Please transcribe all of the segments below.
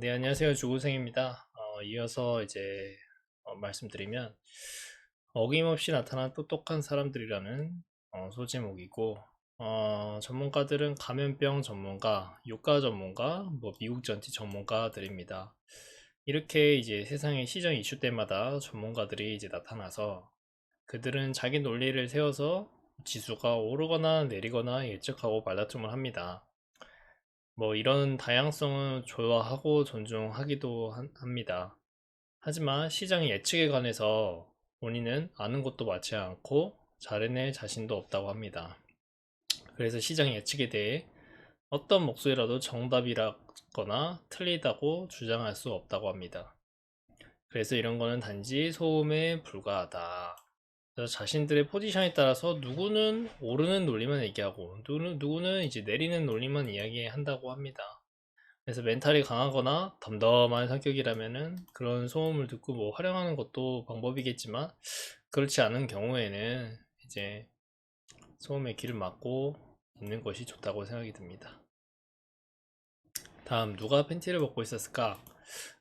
네, 안녕하세요. 주구생입니다. 이어서 이제 말씀드리면 어김없이 나타난 똑똑한 사람들이라는 소제목이고, 전문가들은 감염병 전문가, 유가 전문가, 뭐 미국 전티 전문가들입니다. 이렇게 이제 세상의 시정 이슈 때마다 전문가들이 이제 나타나서 그들은 자기 논리를 세워서 지수가 오르거나 내리거나 예측하고 말다툼을 합니다. 뭐 이런 다양성은 좋아하고 존중하기도 합니다. 하지만 시장 예측에 관해서 본인은 아는 것도 많지 않고 잘해낼 자신도 없다고 합니다. 그래서 시장 예측에 대해 어떤 목소리라도 정답이라거나 틀리다고 주장할 수 없다고 합니다. 그래서 이런 거는 단지 소음에 불과하다. 그래서 자신들의 포지션에 따라서 누구는 오르는 논리만 얘기하고 누구는 이제 내리는 논리만 이야기한다고 합니다. 그래서 멘탈이 강하거나 덤덤한 성격이라면은 그런 소음을 듣고 뭐 활용하는 것도 방법이겠지만, 그렇지 않은 경우에는 이제 소음에 귀를 막고 있는 것이 좋다고 생각이 듭니다. 다음, 누가 팬티를 벗고 있었을까?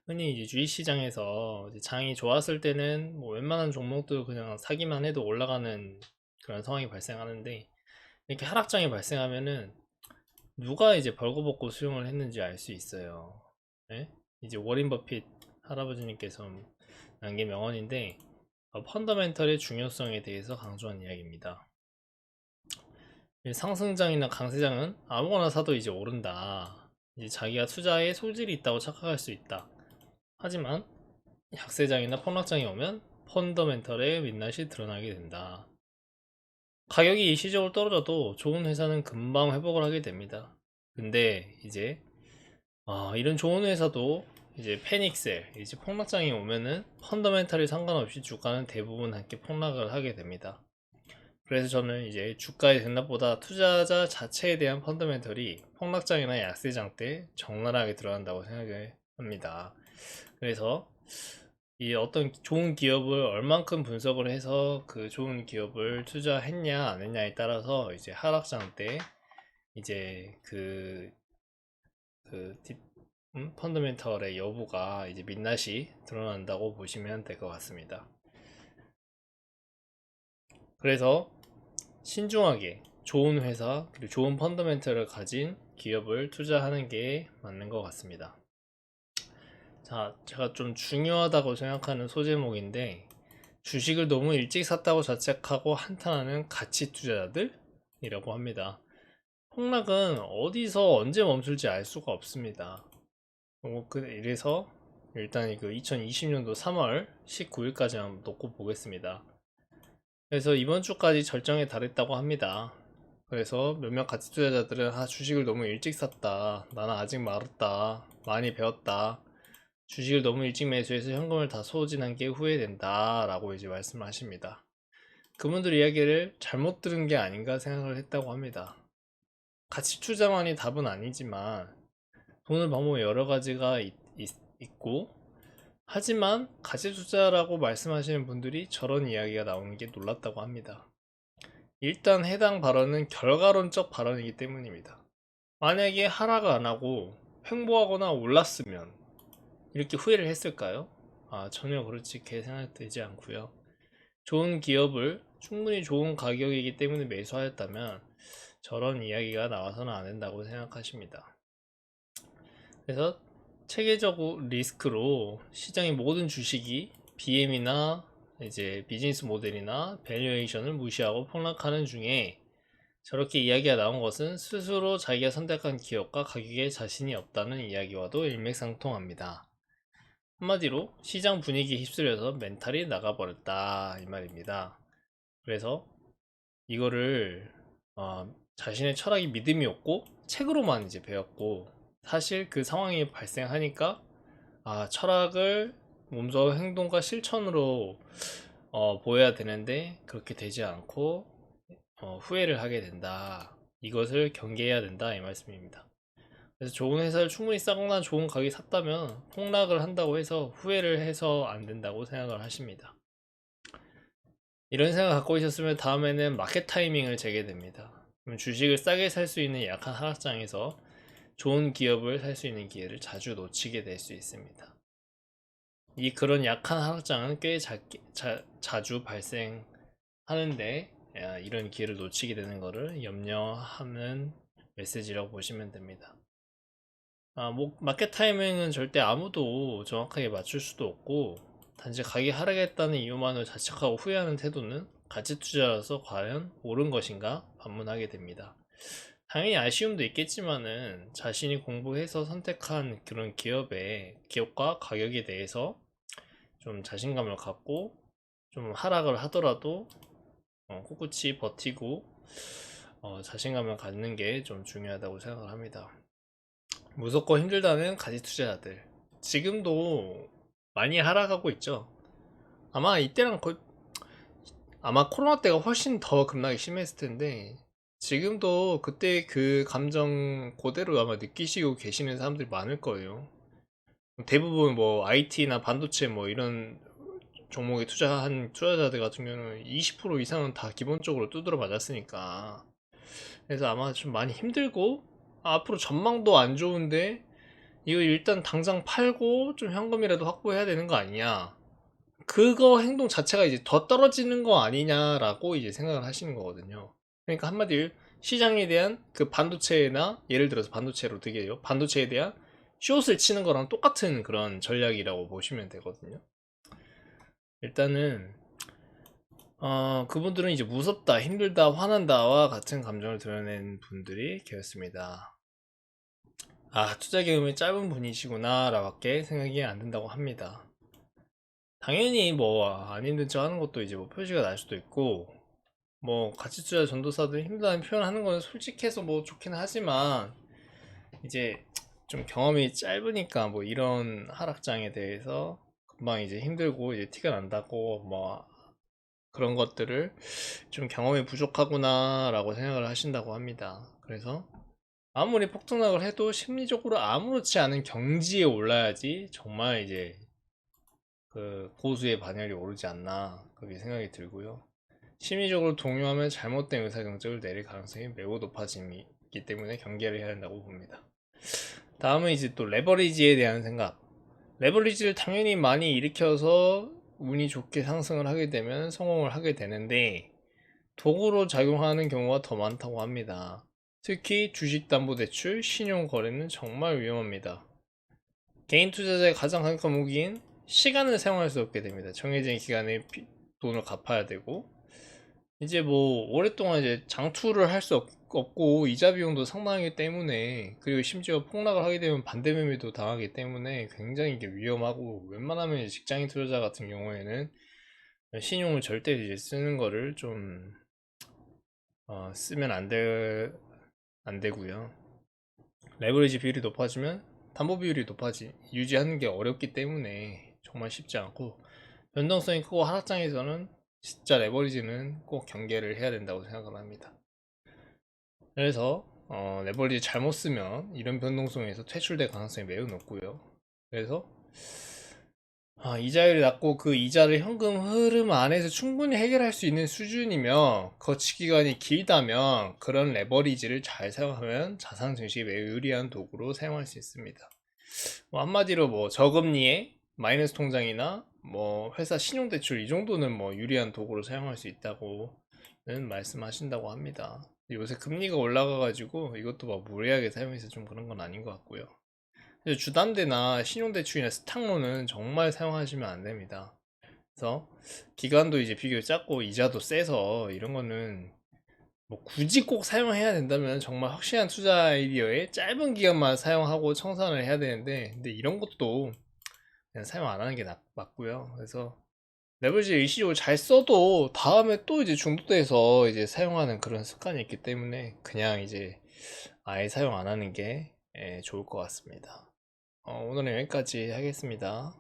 흔히 이제 주식시장에서 이제 장이 좋았을 때는 뭐 웬만한 종목도 그냥 사기만 해도 올라가는 그런 상황이 발생하는데, 이렇게 하락장이 발생하면은 누가 이제 벌거벗고 수용을 했는지 알 수 있어요. 네? 이제 워린 버핏 할아버지님께서 남긴 명언인데, 펀더멘털의 중요성에 대해서 강조한 이야기입니다. 상승장이나 강세장은 아무거나 사도 이제 오른다. 이제 자기가 투자에 소질이 있다고 착각할 수 있다. 하지만 약세장이나 폭락장이 오면 펀더멘털의 민낯이 드러나게 된다. 가격이 일시적으로 떨어져도 좋은 회사는 금방 회복을 하게 됩니다. 근데 이제 이런 좋은 회사도 이제 패닉셀, 이제 폭락장이 오면은 펀더멘탈이 상관없이 주가는 대부분 함께 폭락을 하게 됩니다. 그래서 저는 이제 주가의 등락보다 투자자 자체에 대한 펀더멘털이 폭락장이나 약세장 때 적나라하게 들어간다고 생각을 합니다. 그래서 이 어떤 좋은 기업을 얼만큼 분석을 해서 그 좋은 기업을 투자했냐 안 했냐에 따라서 이제 하락장 때 이제 펀더멘털의 여부가 이제 민낯이 드러난다고 보시면 될 것 같습니다. 그래서 신중하게 좋은 회사 그리고 좋은 펀더멘털을 가진 기업을 투자하는 게 맞는 것 같습니다. 자, 제가 좀 중요하다고 생각하는 소제목인데, 주식을 너무 일찍 샀다고 자책하고 한탄하는 가치 투자자들이라고 합니다. 폭락은 어디서 언제 멈출지 알 수가 없습니다. 이래서 일단 그 2020년도 3월 19일까지 한번 놓고 보겠습니다. 그래서 이번 주까지 절정에 달했다고 합니다. 그래서 몇몇 가치 투자자들은 주식을 너무 일찍 샀다. 나는 아직 멀었다. 많이 배웠다. 주식을 너무 일찍 매수해서 현금을 다 소진한 게 후회된다. 라고 이제 말씀을 하십니다. 그분들 이야기를 잘못 들은 게 아닌가 생각을 했다고 합니다. 가치 투자만이 답은 아니지만 돈을 방법이 여러 가지가 있고, 하지만 가치 투자라고 말씀하시는 분들이 저런 이야기가 나오는 게 놀랍다고 합니다. 일단 해당 발언은 결과론적 발언이기 때문입니다. 만약에 하락 안 하고 횡보하거나 올랐으면 이렇게 후회를 했을까요? 전혀 그렇게 생각되지 않고요. 좋은 기업을 충분히 좋은 가격이기 때문에 매수하였다면 저런 이야기가 나와서는 안 된다고 생각하십니다. 그래서 체계적 리스크로 시장의 모든 주식이 BM이나 이제 비즈니스 모델이나 밸류에이션을 무시하고 폭락하는 중에 저렇게 이야기가 나온 것은 스스로 자기가 선택한 기업과 가격에 자신이 없다는 이야기와도 일맥상통합니다. 한마디로 시장 분위기에 휩쓸려서 멘탈이 나가버렸다 이 말입니다. 그래서 이거를 자신의 철학이 믿음이 없고 책으로만 이제 배웠고, 사실 그 상황이 발생하니까 철학을 몸소 행동과 실천으로 보여야 되는데 그렇게 되지 않고 후회를 하게 된다. 이것을 경계해야 된다 이 말씀입니다. 그래서 좋은 회사를 충분히 싸거나 좋은 가격에 샀다면 폭락을 한다고 해서 후회를 해서 안 된다고 생각을 하십니다. 이런 생각 갖고 있었으면 다음에는 마켓 타이밍을 재게 됩니다. 그럼 주식을 싸게 살 수 있는 약한 하락장에서 좋은 기업을 살 수 있는 기회를 자주 놓치게 될 수 있습니다. 그런 약한 하락장은 꽤 자주 발생하는데 이런 기회를 놓치게 되는 것을 염려하는 메시지라고 보시면 됩니다. 마켓 타이밍은 절대 아무도 정확하게 맞출 수도 없고, 단지 가격이 하락했다는 이유만으로 자책하고 후회하는 태도는 가치 투자로서 과연 옳은 것인가 반문하게 됩니다. 당연히 아쉬움도 있겠지만은 자신이 공부해서 선택한 그런 기업과 가격에 대해서 좀 자신감을 갖고 좀 하락을 하더라도 꿋꿋이 버티고 자신감을 갖는 게 좀 중요하다고 생각을 합니다. 무섭고 힘들다는 가지 투자자들, 지금도 많이 하락하고 있죠. 아마 이때랑 아마 코로나 때가 훨씬 더 급락이 심했을 텐데, 지금도 그때 그 감정 그대로 아마 느끼시고 계시는 사람들이 많을 거예요. 대부분 뭐 IT나 반도체 뭐 이런 종목에 투자한 투자자들 같은 경우는 20% 이상은 다 기본적으로 두드러 맞았으니까. 그래서 아마 좀 많이 힘들고, 앞으로 전망도 안 좋은데 이거 일단 당장 팔고 좀 현금이라도 확보해야 되는 거 아니냐, 그거 행동 자체가 이제 더 떨어지는 거 아니냐라고 이제 생각을 하시는 거거든요. 그러니까 한마디로 시장에 대한 그 반도체나, 예를 들어서 반도체로 되게요, 반도체에 대한 숏을 치는 거랑 똑같은 그런 전략이라고 보시면 되거든요. 일단은 그분들은 이제 무섭다, 힘들다, 화난다와 같은 감정을 드러낸 분들이 되었습니다. 투자 경험이 짧은 분이시구나 라밖에 생각이 안 든다고 합니다. 당연히 뭐 안 힘든 척 하는 것도 이제 뭐 표시가 날 수도 있고, 뭐 가치 투자 전도사들 힘들다는 표현하는 거는 솔직해서 뭐 좋긴 하지만, 이제 좀 경험이 짧으니까 뭐 이런 하락장에 대해서 금방 이제 힘들고 이제 티가 난다고 뭐 그런 것들을 좀 경험이 부족하구나 라고 생각을 하신다고 합니다. 그래서 아무리 폭등락을 해도 심리적으로 아무렇지 않은 경지에 올라야지 정말 이제 그 고수의 반열이 오르지 않나, 그렇게 생각이 들고요. 심리적으로 동요하면 잘못된 의사결정을 내릴 가능성이 매우 높아지기 때문에 경계를 해야 한다고 봅니다. 다음은 이제 또 레버리지에 대한 생각. 레버리지를 당연히 많이 일으켜서 운이 좋게 상승을 하게 되면 성공을 하게 되는데, 도구로 작용하는 경우가 더 많다고 합니다. 특히 주식담보대출, 신용거래는 정말 위험합니다. 개인 투자자의 가장 강력한 무기인 시간을 사용할 수 없게 됩니다. 정해진 기간에 돈을 갚아야 되고, 이제 뭐 오랫동안 이제 장투를 할 수 없고 이자 비용도 상당하기 때문에, 그리고 심지어 폭락을 하게 되면 반대 매매도 당하기 때문에 굉장히 이게 위험하고, 웬만하면 직장인 투자자 같은 경우에는 신용을 절대 이제 쓰는 거를 좀 쓰면 안 되고요. 레버리지 비율이 높아지면 담보 비율이 유지하는 게 어렵기 때문에 정말 쉽지 않고, 변동성이 크고 하락장에서는 진짜 레버리지는 꼭 경계를 해야 된다고 생각을 합니다. 그래서 레버리지 잘못 쓰면 이런 변동성에서 퇴출될 가능성이 매우 높고요. 그래서 이자율이 낮고 그 이자를 현금 흐름 안에서 충분히 해결할 수 있는 수준이며 거치 기간이 길다면, 그런 레버리지를 잘 사용하면 자산 증식에 매우 유리한 도구로 사용할 수 있습니다. 뭐 한마디로 뭐 저금리에 마이너스 통장이나 뭐 회사 신용대출, 이 정도는 뭐 유리한 도구로 사용할 수 있다고는 말씀하신다고 합니다. 요새 금리가 올라가가지고 이것도 막 무리하게 사용해서 좀 그런 건 아닌 것 같고요. 주담대나 신용대출이나 스탁로는 정말 사용하시면 안 됩니다. 그래서 기간도 이제 비교적 짧고 이자도 세서 이런 거는 뭐 굳이 꼭 사용해야 된다면 정말 확실한 투자 아이디어에 짧은 기간만 사용하고 청산을 해야 되는데, 근데 이런 것도 그냥 사용 안 하는 게 맞고요. 그래서 레버리지 일시적으로 잘 써도 다음에 또 이제 중독돼서 이제 사용하는 그런 습관이 있기 때문에 그냥 이제 아예 사용 안 하는 게 좋을 것 같습니다. 오늘은 여기까지 하겠습니다.